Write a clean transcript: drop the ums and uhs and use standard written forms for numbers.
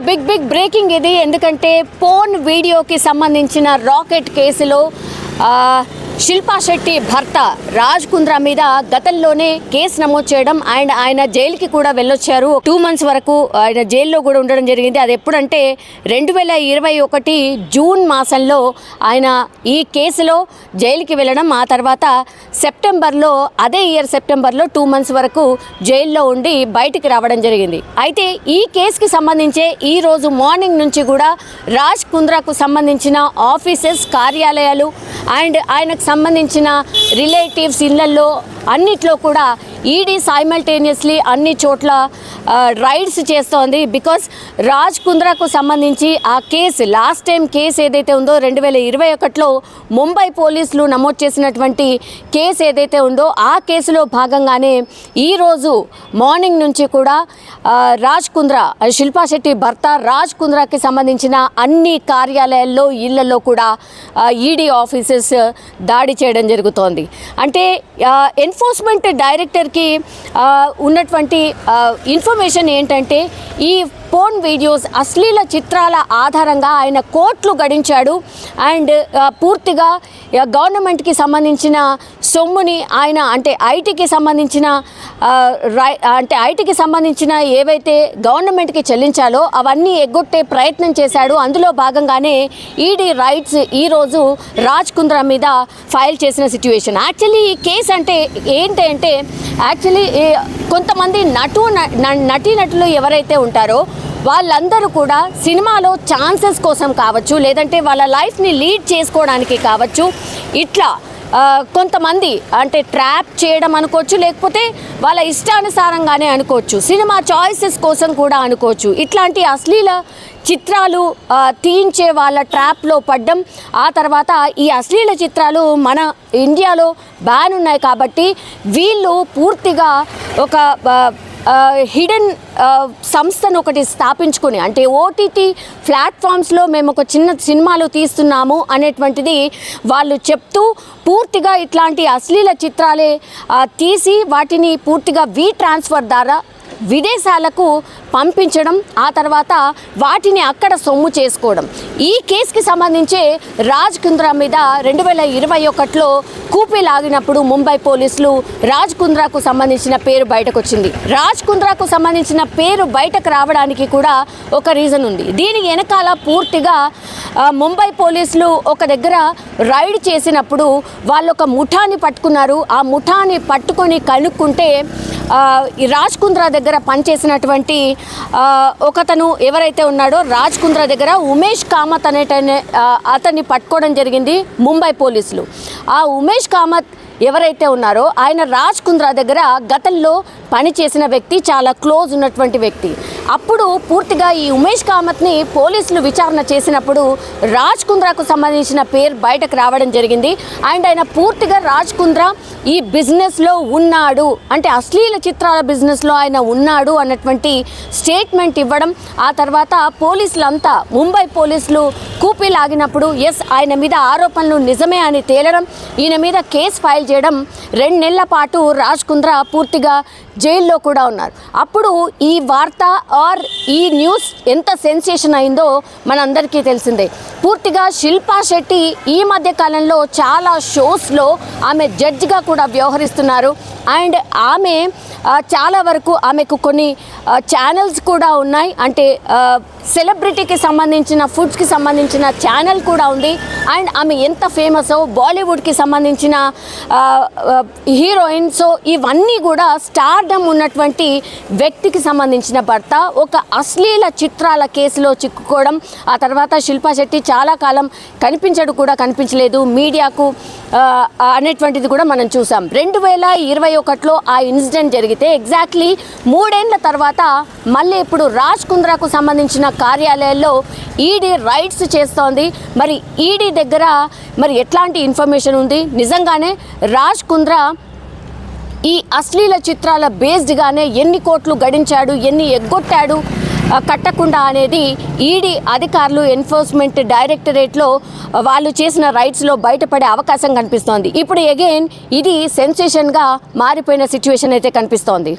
Big breaking ఇది. ఎందుకంటే porn వీడియోకి సంబంధించిన రాకెట్ కేసులో శిల్పా శెట్టి భర్త రాజ్ కుంద్రా మీద గతంలోనే కేసు నమోదు చేయడం అండ్ ఆయన జైలుకి కూడా వెళ్ళొచ్చారు. 2 months వరకు ఆయన జైల్లో కూడా ఉండడం జరిగింది. అది ఎప్పుడంటే 2021 జూన్ మాసంలో ఆయన ఈ కేసులో జైలుకి వెళ్ళడం, ఆ తర్వాత సెప్టెంబర్లో అదే ఇయర్ సెప్టెంబర్లో 2 months వరకు జైల్లో ఉండి బయటికి రావడం జరిగింది. అయితే ఈ కేసుకి సంబంధించే ఈరోజు మార్నింగ్ నుంచి కూడా రాజ్ కుంద్రాకు సంబంధించిన ఆఫీసెస్, కార్యాలయాలు అండ్ ఆయనకు సంబంధించిన రిలేటివ్స్ ఇళ్లలో అన్నిట్లో కూడా ఈడీ సైమల్టేనియస్లీ అన్ని చోట్ల రైడ్స్ చేస్తోంది. బికాస్ రాజ్ కుంద్రాకు సంబంధించి ఆ కేసు, లాస్ట్ టైం కేసు ఏదైతే ఉందో 2021లో ముంబై పోలీసులు నమోదు చేసినటువంటి కేసు ఏదైతే ఉందో ఆ కేసులో భాగంగానే ఈరోజు మార్నింగ్ నుంచి కూడా రాజ్ కుంద్రా, శిల్పా శెట్టి భర్త రాజ్ కుంద్రాకి సంబంధించిన అన్ని కార్యాలయాల్లో, ఇళ్లలో కూడా ఈడీ ఆఫీసెస్ దాడి చేయడం జరుగుతోంది. అంటే ఎన్ఫోర్స్మెంట్ డైరెక్టర్కి ఉన్నటువంటి ఇన్ఫర్మేషన్ ఏంటంటే ఈ పోర్న్ వీడియోస్, అశ్లీల చిత్రాల ఆధారంగా ఆయన కోట్లు గడించాడు అండ్ పూర్తిగా గవర్నమెంట్కి సంబంధించిన సొమ్ముని ఆయన అంటే ఐటీకి సంబంధించిన ఏవైతే గవర్నమెంట్కి చెల్లించాలో అవన్నీ ఎగ్గొట్టే ప్రయత్నం చేశాడు. అందులో భాగంగానే ఈడీ రైట్స్ ఈరోజు రాజ్ కుంద్రా మీద ఫైల్ చేసిన సిచ్యువేషన్. యాక్చువల్లీ ఈ కేసు అంటే ఏంటంటే యాక్చువల్లీ కొంతమంది నటీనటులు ఎవరైతే ఉంటారో వాళ్ళందరూ కూడా సినిమాలో ఛాన్సెస్ కోసం కావచ్చు, లేదంటే వాళ్ళ లైఫ్ని లీడ్ చేసుకోవడానికి కావచ్చు, ఇట్లా కొంతమంది అంటే ట్రాప్ చేయడం అనుకోవచ్చు, లేకపోతే వాళ్ళ ఇష్టానుసారంగానే అనుకోవచ్చు, సినిమా చాయిసెస్ కోసం కూడా అనుకోవచ్చు. ఇట్లాంటి అశ్లీల చిత్రాలు తీయించే వాళ్ళ ట్రాప్లో పడ్డం, ఆ తర్వాత ఈ అశ్లీల చిత్రాలు మన ఇండియాలో బ్యాన్ ఉన్నాయి కాబట్టి వీళ్ళు పూర్తిగా ఒక హిడెన్ సంస్థను ఒకటి స్థాపించుకొని, అంటే ఓటీటీ ప్లాట్ఫామ్స్లో మేము ఒక చిన్న సినిమాలు తీస్తున్నాము అనేటువంటిది వాళ్ళు చెప్తూ పూర్తిగా ఇట్లాంటి అశ్లీల చిత్రాలే తీసి వాటిని పూర్తిగా ట్రాన్స్ఫర్ ద్వారా విదేశాలకు పంపించడం, ఆ తర్వాత వాటిని అక్కడ సొమ్ము చేసుకోవడం. ఈ కేసుకి సంబంధించి రాజ్ కుంద్రా మీద 2021లో కూపీ లాగినప్పుడు ముంబై పోలీసులు రాజ్ కుంద్రాకు సంబంధించిన పేరు బయటకు వచ్చింది. రాజ్ కుంద్రాకు సంబంధించిన పేరు బయటకు రావడానికి కూడా ఒక రీజన్ ఉంది. దీని వెనకాల పూర్తిగా ముంబై పోలీసులు ఒక దగ్గర రైడ్ చేసినప్పుడు వాళ్ళు ఒక ముఠాని పట్టుకున్నారు. ఆ ముఠాని పట్టుకొని కనుక్కుంటే ఈ రాజ్ కుంద్రా దగ్గర పనిచేసినటువంటి ఒకతను ఎవరైతే ఉన్నాడో రాజ్ కుంద్రా దగ్గర ఉమేష్ కామత్ అతన్ని పట్టుకోవడం జరిగింది ముంబై పోలీసులు. ఆ ఉమేష్ కామత్ ఎవరైతే ఉన్నారో ఆయన రాజ్ కుంద్రా దగ్గర గతంలో పనిచేసిన వ్యక్తి, చాలా క్లోజ్ ఉన్నటువంటి వ్యక్తి. అప్పుడు పూర్తిగా ఈ ఉమేష్ కామత్ని పోలీసులు విచారణ చేసినప్పుడు రాజ్ కుంద్రాకు సంబంధించిన పేరు బయటకు రావడం జరిగింది. అండ్ ఆయన పూర్తిగా రాజ్ కుంద్రా ఈ బిజినెస్లో ఉన్నాడు, అంటే అశ్లీల చిత్రాల బిజినెస్లో ఆయన ఉన్నాడు అన్నటువంటి స్టేట్మెంట్ ఇవ్వడం, ఆ తర్వాత పోలీసులంతా ముంబై పోలీసులు కూపీ లాగినప్పుడు ఎస్ ఆయన మీద ఆరోపణలు నిజమే అని తేలడం, ఈయన మీద కేసు ఫైల్ చేయడం, 2 నెలల పాటు రాజ్ కుంద్రా పూర్తిగా జైల్లో కూడా ఉన్నారు. అప్పుడు ఈ వార్త ఆర్ ఈ న్యూస్ ఎంత సెన్సేషన్ అయిందో మనందరికీ తెలిసిందే. పూర్తిగా శిల్పా శెట్టి ఈ మధ్య కాలంలో చాలా షోస్లో ఆమె జడ్జిగా కూడా వ్యవహరిస్తున్నారు. అండ్ ఆమె చాలా వరకు ఆమెకు కొన్ని ఛానల్స్ కూడా ఉన్నాయి, అంటే సెలబ్రిటీకి సంబంధించిన ఫుడ్స్కి సంబంధించిన ఛానల్ కూడా ఉంది. అండ్ ఆమె ఎంత ఫేమస్ బాలీవుడ్కి సంబంధించిన హీరోయిన్. సో ఇవన్నీ కూడా స్టార్డమ్ ఉన్నటువంటి వ్యక్తికి సంబంధించిన భర్త ఒక అశ్లీల చిత్రాల కేసులో చిక్కుకోవడం, ఆ తర్వాత శిల్పా శెట్టి చాలా కాలం కనిపించలేదు మీడియాకు అనేటువంటిది కూడా మనం చూసాం. 2021లో ఆ ఇన్సిడెంట్ జరిగితే ఎగ్జాక్ట్లీ 3 ఏళ్ల తర్వాత మళ్ళీ ఇప్పుడు రాజ్ కుంద్రాకు సంబంధించిన కార్యాలయాల్లో ఈడీ రైడ్స్ చేస్తోంది. మరి ఈడీ దగ్గర మరి ఎట్లాంటి ఇన్ఫర్మేషన్ ఉంది, నిజంగానే రాజ్ కుంద్రా ఈ అశ్లీల చిత్రాల బేస్డ్గానే ఎన్ని కోట్లు గడించాడు, ఎన్ని ఎగ్గొట్టాడు కట్టకుండా అనేది ఈడీ అధికారులు, ఎన్ఫోర్స్మెంట్ డైరెక్టరేట్లో వాళ్ళు చేసిన రైట్స్లో బయటపడే అవకాశం కనిపిస్తోంది. ఇప్పుడు అగైన్ ఇది సెన్సేషన్గా మారిపోయిన సిచ్యువేషన్ అయితే కనిపిస్తోంది.